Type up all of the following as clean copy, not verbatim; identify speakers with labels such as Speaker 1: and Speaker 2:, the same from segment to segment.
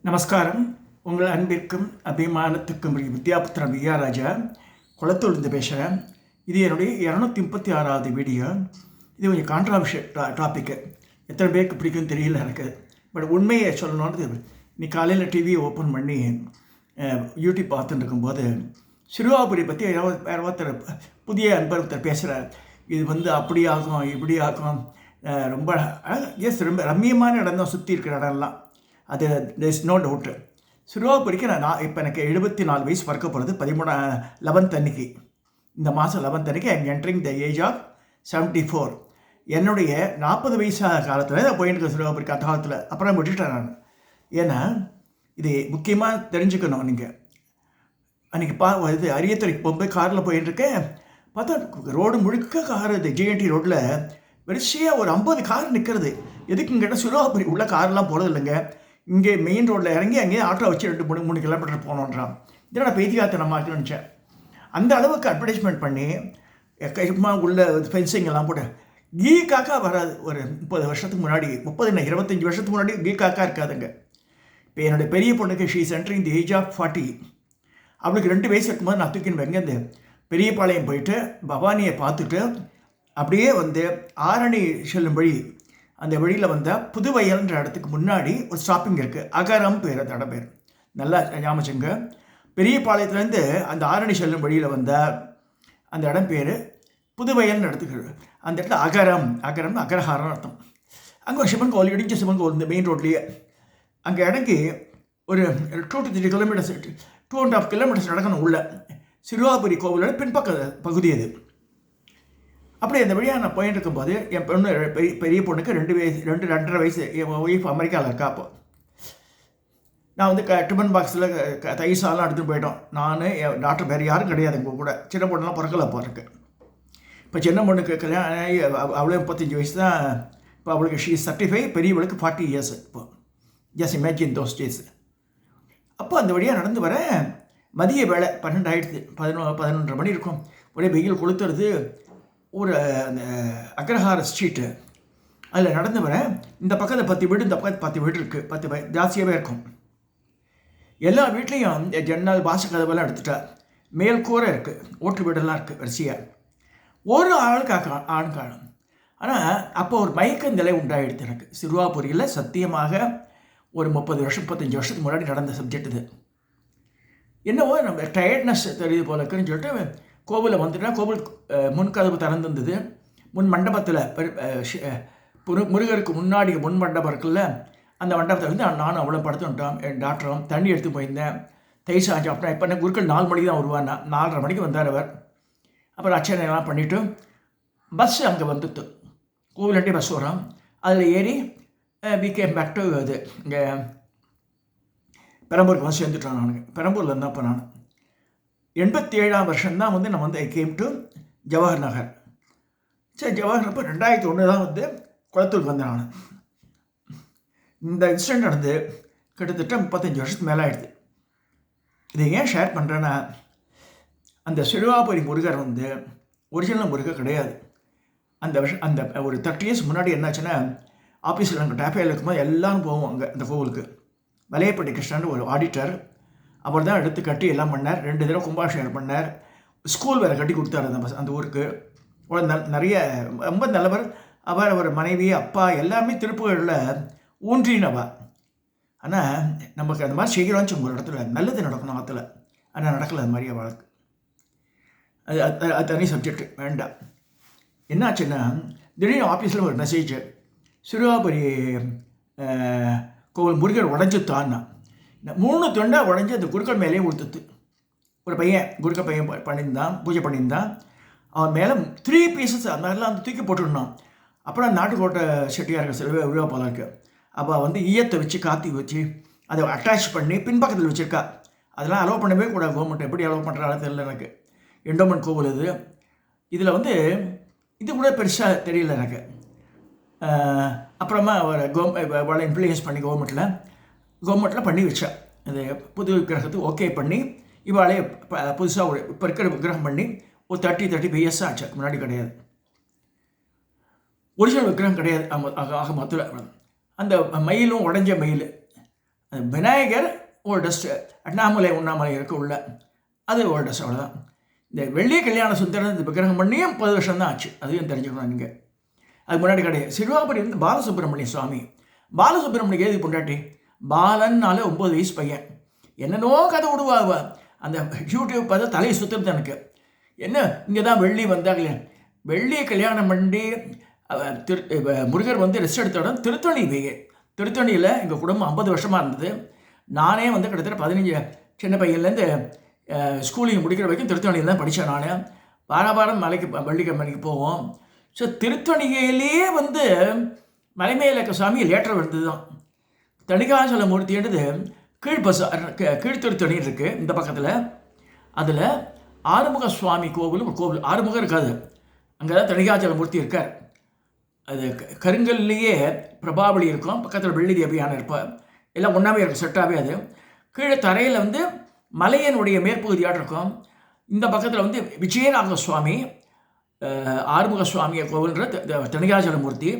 Speaker 1: நமஸ்காரம். உங்கள் அன்பிற்கும் அபிமானத்துக்கும் வித்யாபுத்திரன் வித்யாராஜா குளத்தூர்ந்து பேசுகிறேன். இது என்னுடைய 236வது வீடியோ. இது கொஞ்சம் கான்ட்ராவர்ஷியல் டாப்பிக்கு. எத்தனை பேருக்கு பிடிக்கும்னு தெரியல எனக்கு. பட் உண்மையை சொல்லணுன்றது, நீ காலையில் டிவியை ஓப்பன் பண்ணி யூடியூப் பார்த்துட்டு இருக்கும்போது சிறுவாபுரி பற்றி வேறு ஒருத்தர் புதிய அன்பர் ஒருத்தர் பேசுகிறார். இது அப்படி ஆகும் இப்படி ஆகும், ரொம்ப ரொம்ப ரம்மியமான இடம் தான், சுற்றி இருக்கிற இடம்லாம். அது தேர் இஸ் நோ டவுட்டு. சிறுவாபுரிக்கு நான் இப்போ எனக்கு 74 வயசு பிறக்க போகிறது. 11th அன்னைக்கு, இந்த மாதம் 11th அன்னைக்கு I am entering the age of 74. என்னுடைய 40 வயசாக காலத்தில் தான் போயிட்டு இருக்கேன் சிறுவாபுரிக்கு. அந்த காலத்தில் அப்புறம் விட்டுட்டேன் நான். ஏன்னா இது முக்கியமாக தெரிஞ்சுக்கணும். நீங்கள் அன்றைக்கி இது அரியத்துறைக்கு போகும்போது காரில் போயிட்டுருக்கேன். பார்த்தா ரோடு முழுக்க கார், இது ஜிஎன்டி ரோட்டில் வரிசையாக ஒரு 50 கார் நிற்கிறது. எதுக்குன்னு கேட்டால் சிறுவாபுரி உள்ள கார்லாம் போகிறது இல்லைங்க. இங்கே மெயின் ரோட்டில் இறங்கி அங்கேயே ஆட்டோ வச்சு 2-3 கிலோமீட்டர் போகணுன்றான். இதோட பேத்திகாத்தனமாக்குன்னு நினச்சேன். அந்த அளவுக்கு அட்வர்டைஸ்மெண்ட் பண்ணி உள்ள ஃபென்சிங் எல்லாம் போட்டு கீ காக்கா வராது. ஒரு 30 வருஷத்துக்கு முன்னாடி, 25 வருஷத்துக்கு முன்னாடி கீ காக்கா இருக்காதுங்க. இப்போ என்னுடைய பெரிய பொண்ணுக்கு she is entering the age of 40. அவளுக்கு 2 வயசு இருக்கும்போது நான் தூக்கின்னு வெங்கேருந்து பெரியபாளையம் போயிட்டு பவானியை பார்த்துட்டு அப்படியே ஆரணி செல்லும் வழி, அந்த வழியில் புதுவயல்ன்ற இடத்துக்கு முன்னாடி ஒரு ஸ்டாப்பிங் இருக்குது. அகரம் பேர் அந்த இடம் பேர். நல்லா ஞாபகங்க. பெரியபாளையத்துலேருந்து அந்த ஆரணி செல்லும் வழியில் அந்த இடம் பேர் புதுவயல்ன்ற இடத்துக்கு. அந்த இடத்துல அகரம் அகரஹாரம் அர்த்தம். அங்கே ஒரு சிவன் கோவில், இடிஞ்ச சிவன் கோவில், இந்த மெயின் ரோட்லேயே. அங்கே இறங்கி ஒரு 2 to 3 கிலோமீட்டர்ஸ், 2.5 கிலோமீட்டர்ஸ் நடக்கணும் உள்ள. சிறுவாபுரி கோவிலோட பின்பக்க பகுதி அது. அப்படி அந்த வழியாக நான் போயிட்டு இருக்கும்போது என் பொண்ணு, பெரிய பொண்ணுக்கு 2.5 வயசு. என் ஒய்ஃப் அமெரிக்காவில் இருக்கா. அப்போ நான் டிஃபன் பாக்ஸில் தயிர் சாதம் எடுத்துகிட்டு போயிட்டோம். நான், என் டாக்டர், வேறு யாரும் கிடையாது எங்கள் கூட. சின்ன பொண்ணுலாம் பிறக்கல போகிறக்கு. இப்போ சின்ன பொண்ணுக்கு கல்யாணம், அவ்வளோ 35 வயசு தான். இப்போ அவளுக்கு ஷீ 35, பெரியவளுக்கு 40 இயர்ஸ். இப்போ ஜஸ்ட் இமேஜின் தோஸ் டேஸ். அப்போ அந்த வழியாக நடந்து வரேன். மதிய வேலை 12 ஆகிடுது, 11:30 மணி இருக்கும். ஒரே வெயில் கொளுத்துறது. ஒரு அந்த அக்ரஹார ஸ்ட்ரீட்டு, அதில் நடந்து வரேன். இந்த பக்கத்தில் 10 வீடு, இந்த பக்கத்தில் 10 வீடு இருக்குது. 10 ஜாஸ்தியாகவே இருக்கும். எல்லா வீட்லேயும் ஜன்னல் வாச கதவெல்லாம் எடுத்துட்டா. மேல் கூரை இருக்குது, ஓட்டு வீடெல்லாம் இருக்குது வரிசையாக. ஒரு ஆள் காணும். ஆனால் அப்போ ஒரு மயக்க நிலை உண்டாகிடுது எனக்கு. சிறுவாபுரியில் சத்தியமாக ஒரு 35 வருஷத்துக்கு முன்னாடி நடந்த சப்ஜெக்ட் இது. என்னவோ நம்ம டயர்ட்னஸ் தெரியுது போல இருக்குன்னு சொல்லிட்டு கோவிலில் வந்துட்டேன். கோவில் முன்கதவு திறந்துருந்தது. முன் மண்டபத்தில் முருகருக்கு முன்னாடி முன் மண்டபம் இருக்குல்ல, அந்த மண்டபத்தில் நானும் அவ்வளோ படுத்துட்டோம். என் டாக்டரும் தண்ணி எடுத்து போயிருந்தேன். தயிர் சாஞ்சம். அப்புறம் இப்போ குருக்கள் 4 மணிக்கு தான் வருவார். 4:30 மணிக்கு வந்தார் அவர். அப்புறம் அர்ச்சனைலாம் பண்ணிவிட்டு பஸ் அங்கே வந்துட்டு கோவிலாண்டி பஸ் வரோம். அதில் ஏறி வி கேம் பேக் டு இது இங்கே பெரம்பூருக்கு வந்து சேர்ந்துட்டோம். நான் பெரம்பூரில் இருந்தேன். அப்போ நான் 87ஆம் வருஷம்தான் நான் ஐ கேம் டு ஜவஹர் நகர். சரி, ஜவஹர் அப்போ 2001 தான் குளத்தூருக்கு வந்தேன் நான். இந்த இன்சிடெண்ட் நடந்து கிட்டத்தட்ட 35 வருஷத்துக்கு மேலே ஆகிடுது. இதை ஏன் ஷேர் பண்ணுறேன்னா, அந்த சிறுவாபுரி முருகர் ஒரிஜினல் முருகர் கிடையாது. அந்த ஒரு 30 இயர்ஸ் முன்னாடி என்னாச்சுன்னா, ஆஃபீஸில் நாங்கள் டேப்பையில் இருக்கும்போது எல்லோரும் போவோம் அங்கே அந்த கோவிலுக்கு. வலையப்பட்டி கிருஷ்ணன் ஒரு ஆடிட்டர், அவர் தான் எடுத்து கட்டி எல்லாம் பண்ணார். 2 தடவை கும்பாபிஷேகம் பண்ணார். ஸ்கூல் வேறு கட்டி கொடுத்தாரு அந்த ஊருக்கு. நிறைய ரொம்ப நல்லவர் அவர். அவர் மனைவி, அப்பா எல்லாமே திருப்புகளில் ஊன்றினவா. ஆனால் நமக்கு அந்த மாதிரி செய்கிறோன்னு ஒரு இடத்துல நல்லது நடக்கணும் ஆற்றுல. ஆனால் நடக்கலை அது மாதிரி அவளுக்கு. அது தனி சப்ஜெக்ட், வேண்டாம். என்னாச்சுன்னா, திடீர்னு ஆஃபீஸில் ஒரு மெசேஜ், சிறுவாபுரி கோவில் முருகர் உடஞ்சுத்தான்னா. 3 தொண்டாக உடஞ்சி அந்த குருக்கள் மேலேயே கொடுத்துட்டு ஒரு பையன், குருக்க பையன் பண்ணியிருந்தான், பூஜை பண்ணியிருந்தான். அவன் மேலே 3 பீசஸ் அந்த மாதிரிலாம் தூக்கி போட்டுருந்தான். அப்புறம் நாட்டுக்கோட்டை செட்டியார்கள் சிலவே உருவா போல இருக்குது. அப்போ ஈயத்தை வச்சு காத்தி வச்சு அதை அட்டாச் பண்ணி பின்பக்கத்தில் வச்சுருக்கா. அதெல்லாம் அலோவ் பண்ணவே கூடாது. கவர்மெண்ட் எப்படி அலோவ் பண்ணுறாலும் தெரியல எனக்கு. எண்டோமெண்ட் கோவில் இது. இதில் இது கூட பெருசாக தெரியல எனக்கு. அப்புறமா அவளை இன்ஃப்ளூயன்ஸ் பண்ணி கவர்மெண்ட்டில் பண்ணி வச்சா. அது புது விக்கிரகத்துக்கு ஓகே பண்ணி இவாளே புதுசாக இப்போ இருக்கிற விக்கிரகம் பண்ணி ஒரு 35 இயர்ஸ் ஆச்சு. முன்னாடி கிடையாது. ஒரிஜினல் விக்கிரகம் கிடையாது. ஆக மொத்தத்தில் அந்த மயிலும் உடஞ்ச மயில், விநாயகர் ஓல்டஸ்ட்டு, அண்ணாமலை உண்ணாமலை இருக்க உள்ள அது ஓல்டஸ்ட், அவ்வளோதான். இந்த வெள்ளி கல்யாண சுந்தரம் இந்த விக்கிரகம் பண்ணியும் 10 வருஷம் தான் ஆச்சு, அதையும் தெரிஞ்சுக்கணும் நீங்கள். அது முன்னாடி கிடையாது. சிறுவாபுரி வந்து பாலசுப்ரமணிய சுவாமி. பாலசுப்ரமணியம் ஏது பொண்டாட்டி, பாலன்னால 9 வயசு பையன். என்னென்னோ கதை விடுவா அந்த யூடியூப் பார்த்து தலையை சுற்றுறது எனக்கு. என்ன இங்கே தான் வெள்ளி வந்தாங்க, வெள்ளியை கல்யாணம் பண்ணி முருகர் வந்து ரெஸ்ட் எடுத்த இடம் திருத்தணி. திருத்தணியில் எங்கள் குடும்பம் 50 வருஷமாக இருந்தது. நானே வந்து கிட்டத்தட்ட 15 சின்ன பையன்லேருந்து ஸ்கூலிங் முடிக்கிற வரைக்கும் திருத்தணியில் தான் படித்தேன். நான் வாரம் மலைக்கு வெள்ளிக்கிழமைக்கு போவோம். ஸோ திருத்தணியிலேயே வந்து மலைமேல இருக்க சாமி லேட்டர் வந்தது தான். தணிகாசல மூர்த்தின்றது கீழ் திருத்தணி இருக்குது இந்த பக்கத்தில். அதில் ஆறுமுக சுவாமி கோவில் ஆறுமுகம் இருக்காது, அங்கே தான் தணிகாச்சல மூர்த்தி இருக்கார். அது கருங்கல்லையே பிரபாவளி இருக்கும், பக்கத்தில் வெள்ளி தேவியான இருப்பார், எல்லாம் ஒன்றாவே இருக்கும், செட்டாகவே. அது கீழே தரையில் வந்து மலையனுடைய மேற்பகுதியாக இருக்கும். இந்த பக்கத்தில் வந்து விஜயநாக சுவாமி ஆறுமுக சுவாமிய கோவில்ன்ற தணிகாச்சல மூர்த்தி.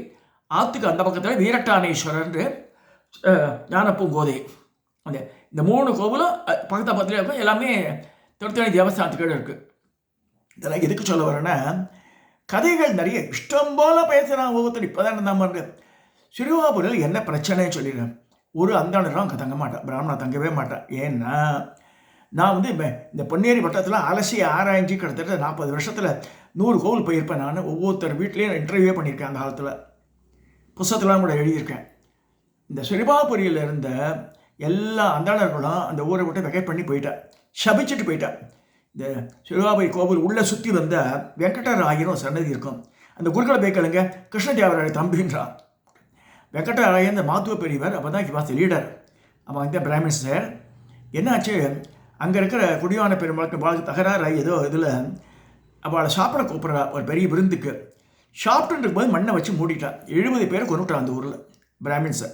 Speaker 1: ஆற்றுக்கு அந்த பக்கத்தில் வீரட்டானேஸ்வரர் ஞானப்பூங்கோதை. அந்த இந்த 3 கோவிலும் பக்கத்தில் இருக்கும். எல்லாமே திருத்தணி தேவஸ்தானத்துக்கு இருக்குது. இதெல்லாம் எதுக்கு சொல்ல வரேன்னா, கதைகள் நிறைய இஷ்டம் போல பேசுகிறான் ஒவ்வொருத்தர். இப்போ தான் நம்ம சிறுவாபுரியில் என்ன பிரச்சனைன்னு சொல்லிடுறேன். ஒரு அந்தாண்டரும் அங்கே தங்க மாட்டேன், பிராமணா தங்கவே மாட்டேன். ஏன்னா நான் வந்து இந்த பொன்னேரி வட்டத்தில் அலசி ஆராய்ச்சி கிட்டத்தட்ட 40 வருஷத்தில் 100 கோவில் போயிருப்பேன். நான் ஒவ்வொருத்தர் வீட்லேயும் இன்டர்வியூவே பண்ணியிருக்கேன். அந்த காலத்தில் புஸ்தகத்தெலாம் கூட எழுதியிருக்கேன். இந்த சிறுவாபுரியில் இருந்த எல்லா அந்தாண்டர்களும் அந்த ஊரை விட்டு வெகை பண்ணி போயிட்டேன், சபிச்சுட்டு போயிட்டேன். இந்த சிறுவாபுரி கோவில் உள்ளே சுற்றி வந்த வெங்கடராயரும் சன்னதி இருக்கும். அந்த குருக்களை பேக்கலுங்க கிருஷ்ணதேவராய தம்பின்றான். வெங்கடராயன் இந்த மாத்துவ பெரியவர், அப்போ தான் வாஸ் லீடர். அவன் வந்து பிராமின்ஸ் சார். என்னாச்சு, அங்கே இருக்கிற குடியான பெருமாளுக்கு வாழ்க்கை தகராறு ஏதோ இதில் அவளை சாப்பிட கூப்பிட்றா ஒரு பெரிய விருந்துக்கு. சாப்பிட்டுன்னு இருக்கும்போது மண்ணை வச்சு மூடிட்டான். 70 பேரை கொண்டுட்டான் அந்த ஊரில் பிராமின்ஸை.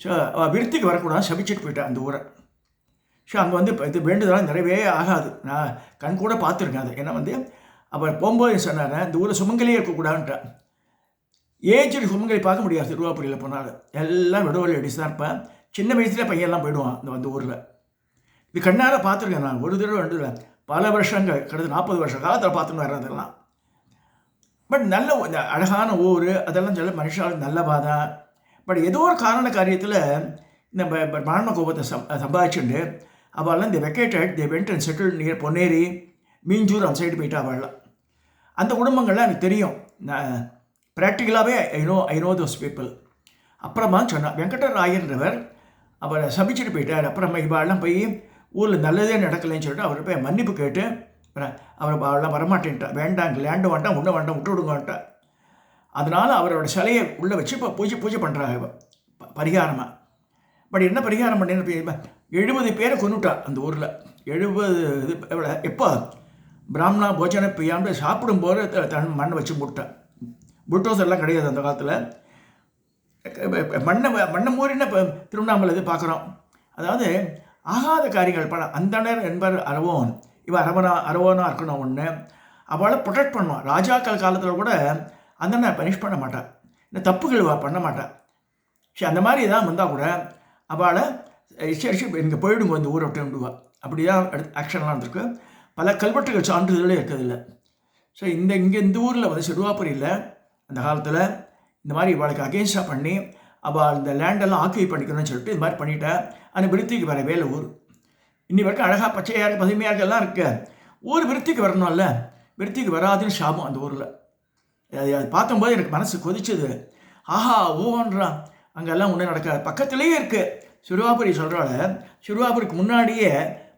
Speaker 1: ஸோ அவள் விருத்திக்கு வரக்கூடாது, சபிச்சுட்டு போயிட்டான் அந்த ஊரை. ஸோ அங்கே வந்து இது வேண்டுதலாம் நிறையவே ஆகாது. நான் கண் கூட பார்த்துருக்கேன் அது. ஏன்னா வந்து அவர் போகும்போது சொன்னார், இந்த ஊரில் சுமங்கலியே இருக்கக்கூடாதுன்ட்டான். ஏஜ் சுமங்கலி பார்க்க முடியாது திருவாபுரியில் போனாலும். எல்லாம் விடுவலை அடிச்சு தான் இருப்பேன். சின்ன வயசுலேயே பையன்லாம் போயிடுவான் அந்த ஊரில். இது கண்ணால் பார்த்துருக்கேன் நான். ஒரு தடவை 2 தடவை பல வருஷங்கள், கிட்டத்தட்ட 40 வருஷ காலத்தில் பார்த்துன்னு வர்றதெல்லாம். பட் நல்ல இந்த அழகான ஊர், அதெல்லாம் சொல்ல மனுஷால் நல்லவா தான். பட் ஏதோ ஒரு காரண காரியத்தில் இந்த பிராமண கோபத்தை சம்பாதிச்சுட்டு அவள்லாம் இந்த vacated the went and settle near Ponneri, Minjur அந்த சைடு போயிட்டு அவள்லாம். அந்த குடும்பங்கள்லாம் எனக்கு தெரியும். நான் ப்ராக்டிக்கலாகவே ஐ நோ தோஸ் பீப்புள். அப்புறமா சொன்னான் வெங்கடராயன்றவர் அவரை சபிச்சுட்டு போயிட்டார். அப்புறமா இவாள்லாம் போய் ஊரில் நல்லதே நடக்கலைன்னு சொல்லிட்டு அவர் போய் மன்னிப்பு கேட்டு அவர் அவெல்லாம் வரமாட்டேன்ட்டா. வேண்டாம், லேண்டு வேண்டாம், ஒன்றும் வேண்டாம், விட்டு விடுங்கன்ட்டா. அதனால் அவரோட சிலையை உள்ளே வச்சு இப்போ பூஜை பண்ணுறாங்க பரிகாரமாக. பட் என்ன பரிகாரம் பண்ணேன்னு 70 பேரை கொண்டுட்டா அந்த ஊரில். 70 இது எப்போ பிராமணா போஜனை பெய்யாமல் சாப்பிடும்போது மண்ணை வச்சு மூட்டான். புல்டோஸ் எல்லாம் கிடையாது அந்த காலத்தில். மண்ணை மூறின இப்போ திருவண்ணாமலை இது பார்க்குறோம். அதாவது ஆகாத காரியங்கள் பல அந்தனர் என்பர் அரவோன், இவன் அரவோனாக இருக்கணும் ஒன்று. அவளை ப்ரொடெக்ட் பண்ணுவான். ராஜாக்கள் காலத்தில் கூட அந்தனை பனிஷ் பண்ண மாட்டான், இந்த தப்புகள் பண்ண மாட்டான். சரி, அந்த மாதிரி எதாவது வந்தால் கூட அவளை சரி இங்கே போயிடுங்க இந்த ஊரை விட்டு விடுவா. அப்படி தான் ஆக்ஷன்லாம் இருந்திருக்கு. பல கல்வெட்டுகள் சான்றிதழே இருக்கிறதில்ல. ஸோ இந்த ஊரில் வந்து சிறுவாபுரியில் அந்த காலத்தில் இந்த மாதிரி இவளுக்கு அகேன்ஸ்டாக பண்ணி அவள் இந்த லேண்டெல்லாம் ஆக்கியூ பண்ணிக்கணும்னு சொல்லிட்டு இது மாதிரி பண்ணிட்டா. அந்த விருத்திக்கு வர வேலை ஊர் இன்னி வரைக்கும் அழகாக பச்சையாக பசுமையாக எல்லாம் இருக்கு. ஊர் விருத்திக்கு வரணும்ல, விருத்திக்கு வராதுன்னு சாபம் அந்த ஊரில். அது பார்க்கும்போது எனக்கு மனசு கொதிச்சது. ஆஹா ஓன்றான், அங்கெல்லாம் ஒன்றும் நடக்காது. பக்கத்துலேயே இருக்குது சிறுவாபுரி. சொல்கிறாள், சிறுவாபுரிக்கு முன்னாடியே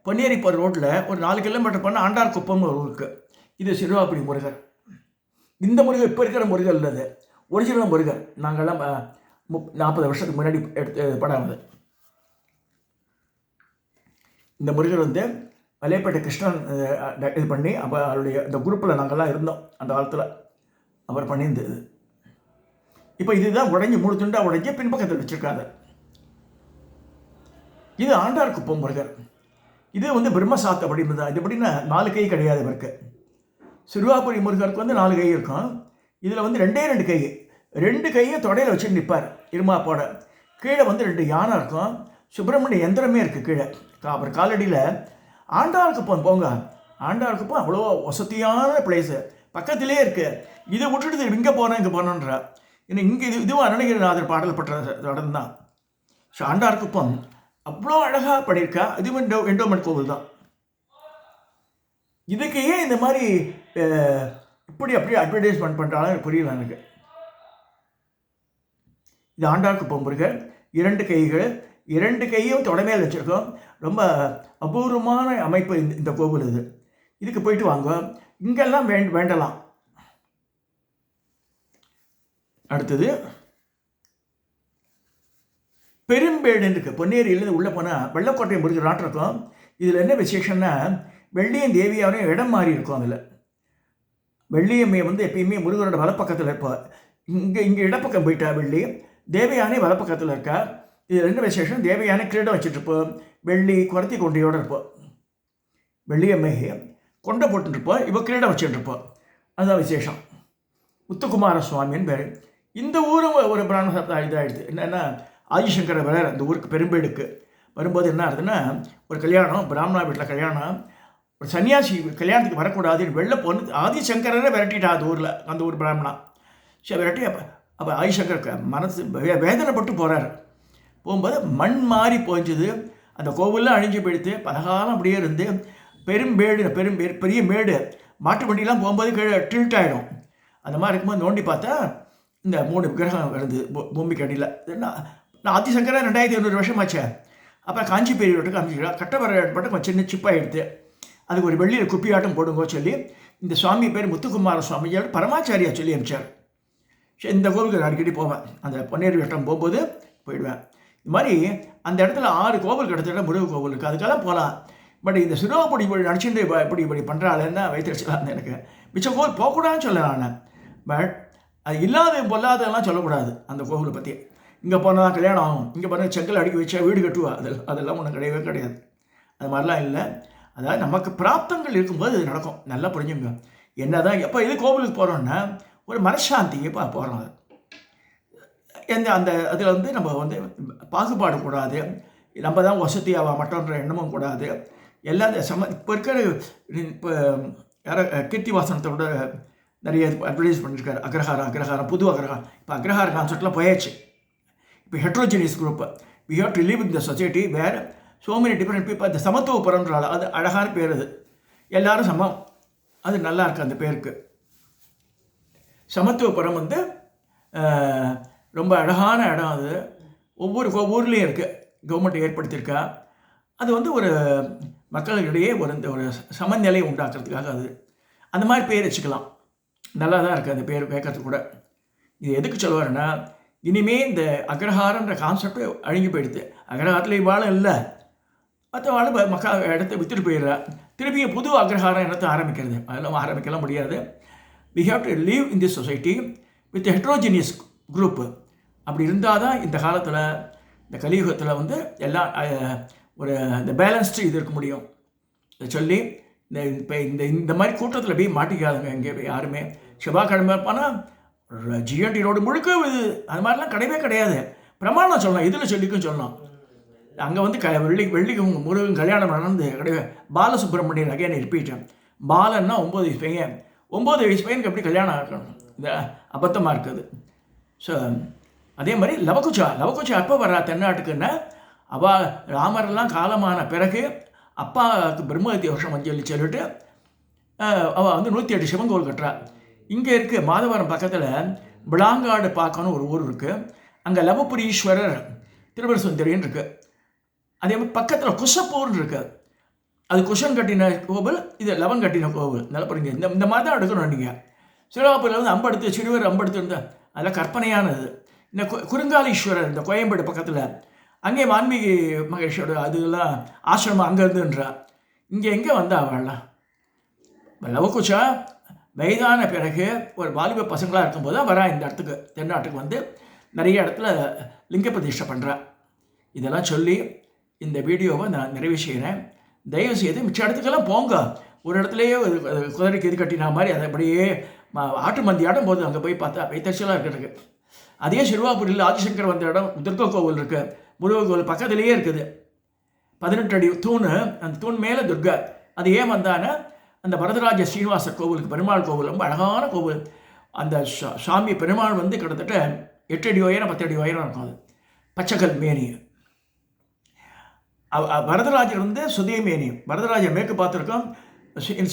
Speaker 1: பொன்னேரி போகிற ரோட்டில் ஒரு 4 கிலோமீட்டர் பண்ண ஆண்டார் குப்பம்னு ஒரு ஊருக்கு. இது சிறுவாபுரி முருகர். இந்த முருகர் இப்போ இருக்கிற முருகர் இல்லது, ஒரிஜினல் முருகர். நாங்கள்லாம் 40 வருஷத்துக்கு முன்னாடி எடுத்து படாமல் இந்த முருகர் வந்து மலையப்பேட்டை கிருஷ்ணன் இது பண்ணி அப்போ அவருடைய இந்த குரூப்பில் நாங்கள்லாம் இருந்தோம் அந்த காலத்தில். அவர் பண்ணியிருந்தது. இப்போ இதுதான் உடஞ்சி 3 துண்டாக உடஞ்சி பின்பக்கத்தில் வச்சுருக்காங்க. இது ஆண்டார் குப்பம் முருகர். இது வந்து பிரம்மசாத்த வடிவு தான். இது எப்படின்னா 4 கை கிடையாது இவருக்கு. சிறுவாபுரி முருகருக்கு வந்து 4 கை இருக்கும். இதில் வந்து 2 கை, 2 கையை தொடையில் வச்சு நிற்பார் இருமாப்போட. கீழே வந்து 2 யானை இருக்கும், சுப்பிரமணிய யந்திரமே இருக்குது கீழே. அப்புறம் காலடியில் ஆண்டாளுக்குப்பம் போங்க. ஆண்டாளுக்குப்பம் அவ்வளோ வசதியான பிளேஸு, பக்கத்திலே இருக்குது. இதை விட்டுட்டு இங்கே போனேன் இங்கே போனோன்றா. ஏன்னா இங்கே இதுவும் அருணகிரிநாதர் பாடல் பட்ட இடம் தான். ஸோ ஆண்டாளுக்குப்பம் அவ்வளோ அழகாக பண்ணியிருக்கா. இதுவும் எண்டோமெண்ட் கோவில் தான். இதுக்கு ஏன் இந்த மாதிரி அப்படியே அட்வர்டைஸ்மெண்ட் பண்ணுறாலும் எனக்கு புரியல எனக்கு. இது ஆண்டாளுக்குப்பம் முருகர், 2 கைகள், 2 கையும் தொடமையில் வச்சுருக்கோம். ரொம்ப அபூர்வமான அமைப்பு இந்த கோவில் இது. இதுக்கு போயிட்டு வாங்க. இங்கெல்லாம் வேண்டலாம். அடுத்தது பெரும்பேடுன்னு இருக்குது. பொன்னேரியிலேருந்து உள்ளே போனால் வெள்ளக்கோட்டை முருகர் நாட்டிருக்கோம். இதில் என்ன விசேஷம்னா, வெள்ளியும் தேவியாரையும் இடம் மாறி இருக்கும். அதில் வெள்ளியம்மையை எப்பயுமே முருகரோட வலப்பக்கத்தில் இருப்பாள். இங்கே இடப்பக்கம் போயிட்டா வெள்ளி, தேவயானை வலப்பக்கத்தில் இருக்கா. இது 2 விசேஷம். தேவயானை கிரீடம் வச்சுட்ருப்போம், வெள்ளி குறத்தி கொண்டையோடு இருப்போம். வெள்ளியம்மை கொண்டை போட்டுருப்போம், இவ கிரீடம் வச்சுட்டுருப்போம். அதுதான் விசேஷம். முத்துக்குமார சுவாமின்னு பேர். இந்த ஊரும் ஒரு பிராமண சப்தம் இதாகிடுது. என்னென்னா, ஆதிசங்கர வேற அந்த ஊருக்கு பெரும்பேடுக்கு வரும்போது என்ன ஆகுதுன்னா, ஒரு கல்யாணம், பிராமணா வீட்டில் கல்யாணம். ஒரு சன்னியாசி கல்யாணத்துக்கு வரக்கூடாதுன்னு வெளில போன ஆதிசங்கரரை விரட்டிட்டா அந்த ஊரில், அந்த ஊர் பிராமணா. சரி விரட்டி அப்போ ஆதிசங்கருக்கு மனசு வேதனைப்பட்டு போகிறார். போகும்போது மண் மாறி போஞ்சுது. அந்த கோவில்லாம் அழிஞ்சு போயிடுத்து. பலகாலம் அப்படியே இருந்து பெரும்பேடு பெரிய மேடு, மாட்டு வண்டியெலாம் போகும்போது கீழே டில்ட் ஆகிடும். அந்த மாதிரி இருக்கும்போது நோண்டி பார்த்தா இந்த 3 விக்கிரகம் வருது பூமிக்கு அடியில். நான் ஆதிசங்கரா 2500 வருஷம் ஆச்சு. அப்புறம் காஞ்சி பெரியவர்கிட்ட அமைச்சிக்கிறா. கட்டவர மட்டும் கொஞ்சம் சின்ன சிப்பாக எடுத்து அதுக்கு ஒரு வெள்ளியில் குப்பியாட்டம் போடுங்கோ சொல்லி இந்த சுவாமி பேர் முத்துக்குமார சுவாமியோட பரமாச்சாரியா சொல்லி அனுப்பிச்சார். சரி, இந்த கோவிலுக்கு நான் அடிக்கடி போவேன். அந்த பொன்னேரி வட்டம் போகும்போது போயிடுவேன். இது மாதிரி அந்த இடத்துல 6 கோவில் கிடச்சிட முருகன் கோவில் இருக்குது. அதுக்கெல்லாம் போகலாம். பட் இந்த சிறுவாப்பொடி நினச்சிட்டு இப்படி பண்ணுறாள்னா வைத்திருச்சலாம் எனக்கு. மிச்ச கோவில் போகக்கூடாதுன்னு சொல்ல நான். பட் அது இல்லாத பொல்லாதெல்லாம் சொல்லக்கூடாது அந்த கோவிலை பற்றி. இங்கே போனால் கல்யாணம் ஆகும், இங்கே போனால் செங்கல் அடுக்கி வச்சா வீடு கட்டுவா, அதெல்லாம் ஒன்றும் கிடையவே கிடையாது. அது மாதிரிலாம் இல்லை. அதாவது நமக்கு பிராப்தங்கள் இருக்கும்போது இது நடக்கும். நல்லா புரிஞ்சுங்க. என்ன தான் எப்போ இது கோவிலுக்கு போகிறோன்னா ஒரு மனசாந்தியை போகிறோம். அந்த அதில் நம்ம பாகுபாடு கூடாது. நம்ம தான் வசதியாக மற்றன்ற எண்ணமும் கூடாது. எல்லாம் இப்போ இருக்கிற இப்போ யாரோ கீர்த்திவாசனத்தோட நிறைய அட்வர்டைஸ் பண்ணியிருக்காரு. அக்ரஹாரம் புது அக்ரஹாரம். இப்போ அக்ரஹார கான்செப்ட்லாம் போயாச்சு. இப்போ heterogeneous group. We have to live in the society where so many different people. அந்த சமத்துவபுரம்ன்றால அது அழகான பேர். அது எல்லாரும் சமம். அது நல்லா இருக்குது அந்த பேருக்கு. சமத்துவபுரம் ரொம்ப அழகான இடம். அது ஒவ்வொரு ஊர்லேயும் இருக்குது. கவர்மெண்ட் ஏற்படுத்தியிருக்கா. அது ஒரு மக்களிடையே ஒரு சமநிலை உண்டாக்குறதுக்காக அது அந்த மாதிரி பேர் வச்சுக்கலாம். நல்லா தான் இருக்குது அந்த பேர் கேட்கறது கூட. இது எதுக்கு சொல்லுவாருன்னா, இனிமேல் இந்த அக்ரஹாரன்ற கான்செப்ட் அழிஞ்சு போயிடுது. அக்ரஹாரத்தில் இவ்வாளும் இல்லை, மற்ற வாழை மக்கள் இடத்த விற்றுட்டு போயிடுறா. திருப்பியும் புது அக்ரஹாரம் இடத்த ஆரம்பிக்கிறது. அதெல்லாம் ஆரம்பிக்கலாம் முடியாது. We have to live in this society with heterogeneous group. அப்படி இருந்தால் தான் இந்த காலத்தில், இந்த கலியுகத்தில் எல்லாம் இந்த பேலன்ஸ்டு இது இருக்க முடியும். இதை சொல்லி இப்போ இந்த மாதிரி கூட்டத்தில் போய் மாட்டிக்காதுங்க. இங்கே யாருமே செவ்வாய்க்கிழமை போனால் ஜிஎன்டி ரோடு முழுக்க இது அது மாதிரிலாம் கிடையவே கிடையாது. பிரமாணம் சொல்லலாம், இதில் சொல்லிக்கும் சொல்லலாம். அங்கே வெள்ளிக்கு முருகன் கல்யாணம் நடந்து கிடையாது. பாலசுப்ரமணியன் அகைன் ரிப்பீட்டேன். பாலன்னா 9 வயசு பையன். 9 வயசு பையனுக்கு எப்படி கல்யாணம் இருக்கணும்? இந்த அபத்தமாக இருக்குது. ஸோ அதே மாதிரி லவகுச்சா எப்போ வர்றா தென்னாட்டுக்குன்னா, அவள் ராமரெல்லாம் காலமான பிறகு அப்பாவுக்கு பிரம்மஹத்தி வருஷம் சொல்லிட்டு அவள் 108 சிவன் கோவில் கட்டுறா. இங்கே இருக்குது மாதவரம் பக்கத்தில் விளாங்காடு பார்க்கணும் ஒரு ஊர் இருக்குது. அங்கே லவபுரீஸ்வரர் திருவர சுந்தரின்னு இருக்குது. அதே மாதிரி பக்கத்தில் குஷப்பூர்னு இருக்குது. அது குஷன் கட்டின கோவில், இது லவன் கட்டின கோவில். நல்லா புரியுங்க. இந்த மாதிரி தான் எடுக்கணும். நீங்கள் சிறுவாப்பூரில் அம்படுத்து சிறுவர் அம்படுத்து இருந்தால் அதெல்லாம் கற்பனையானது. இந்த குறுங்காலீஸ்வரர் இந்த கோயம்பேடு பக்கத்தில், அங்கே வான்மீகி மகேஷோட அதெல்லாம் ஆசிரமம் அங்கே இருந்துன்றா. இங்கே எங்கே வந்தா அவள்லாம்? லவகுச்சா வயதான பிறகு ஒரு வாலிப பசங்களாக இருக்கும்போது தான் வரா இந்த இடத்துக்கு, தென்னாட்டுக்கு நிறைய இடத்துல லிங்க பிரதிஷ்டை பண்ணுறா. இதெல்லாம் சொல்லி இந்த வீடியோவை நான் நிறைவு செய்கிறேன். தயவுசெய்து மிச்ச இடத்துக்கெல்லாம் போங்க. ஒரு இடத்துலையே குதிரைக்கு இது கட்டினா மாதிரி அதை அப்படியே ஆட்டு மந்தி ஆடும் போது அங்கே போய் பார்த்தா வைத்தறிச்சலாக இருக்கிறதுக்கு. அதே சிறுவாபுரியில் ஆதிசங்கர் வந்த இடம் துர்கா கோவில் இருக்குது. முருகன் கோவில் பக்கத்துலேயே இருக்குது. 18 அடி தூண், அந்த தூண் மேலே துர்கா. அது ஏன் வந்தான்னா அந்த வரதராஜ ஸ்ரீனிவாசர் கோவிலுக்கு, பெருமாள் கோவில் ரொம்ப அழகான கோவில். அந்த சாமி பெருமாள் வந்து கிட்டத்தட்ட 8 அடி உயரம் 10 அடி உயரம் இருக்கும். அது பச்சைக்கல் மேனி. வரதராஜர் வந்து சுதய மேனி. வரதராஜர் மேற்கு பார்த்துருக்கோம்,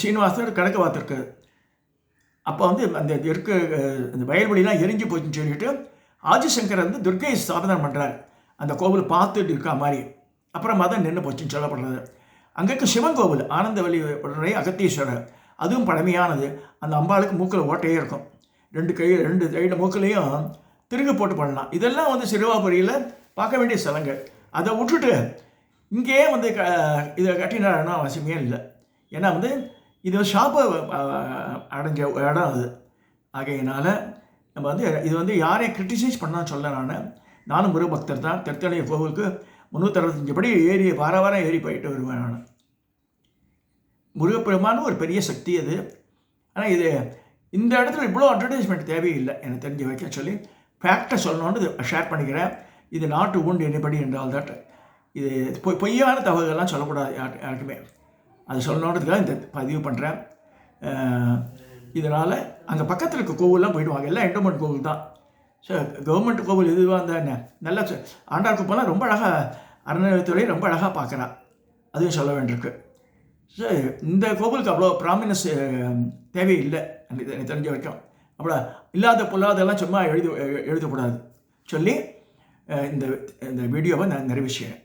Speaker 1: ஸ்ரீனிவாசர் கிழக்கு பார்த்துருக்காரு. அப்போ வந்து அந்த இருக்க இந்த வயல்வெளிலாம் எரிஞ்சு போச்சுன்னு சொல்லிட்டு ஆதிசங்கர் வந்து துர்க்கையை ஸ்தாபனம் பண்ணுறார் அந்த கோவில் பார்த்துட்டு இருக்கா மாதிரி. அப்புறமா தான் நின்று போச்சுன்னு சொல்லப்படுறது. அங்கே இருக்க சிவன் கோவில் ஆனந்தவல்லி உடனே அகத்தீஸ்வரர், அதுவும் பழமையானது. அந்த அம்பாளுக்கு மூக்கில் ஓட்டையே இருக்கும். 2 சைடு மூக்கிலையும் திருகு போட்டு பண்ணலாம். இதெல்லாம் வந்து சிறுவாபுரியில் பார்க்க வேண்டிய ஸ்தலங்கள். அதை விட்டுட்டு இங்கேயே வந்து இதை கட்டினாருன்னா அவசியமே இல்லை. ஏன்னா வந்து இது சாப்பை அடைஞ்ச இடம் அது. ஆகையினால் நம்ம வந்து இது வந்து யாரையும் கிரிட்டிசைஸ் பண்ணான்னு சொல்ல நானும் முருகபக்தர் தான். திருத்தணி கோவிலுக்கு 365 படி ஏறி வாரம் ஏறி போயிட்டு வருவேன் நான். முருகப்பெருமானு ஒரு பெரிய சக்தி அது. ஆனால் இது இந்த இடத்துல இவ்வளோ அட்வர்டைஸ்மெண்ட் தேவையில்லை எனக்கு தெரிஞ்சு வைக்க சொல்லி ஃபேக்டை சொல்லணுன்னு ஷேர் பண்ணிக்கிறேன். இது நாட்டு ஊண்டு என்னபடி என்றால் தட் இது பொய்யான தகவல்கள்லாம் சொல்லக்கூடாது யாருக்குமே. அது சொல்லணுன்றதுக்காக இந்த பதிவு பண்ணுறேன். இதனால் அங்கே பக்கத்தில் இருக்க கோவில்லாம் போயிடுவாங்க. எல்லாம் என்டோமெண்ட் கோவில் தான். ஸோ கவர்மெண்ட் கோவில் இதுவாக இருந்தால் என்ன, நல்ல ஆண்டாள் குப்பெல்லாம் ரொம்ப அழகாக அறநிலையத்துறை ரொம்ப அழகாக பார்க்குறான். அதுவும் சொல்ல வேண்டியிருக்கு. ஸோ இந்த கோவிலுக்கு அவ்வளோ ப்ராமினஸ் தேவையில்லை எனக்கு தெரிஞ்ச வரைக்கும். அவ்வளோ இல்லாத பொல்லாதெல்லாம் சும்மா எழுதக்கூடாது சொல்லி இந்த வீடியோவை நான் நிறைவேற்றுறேன்.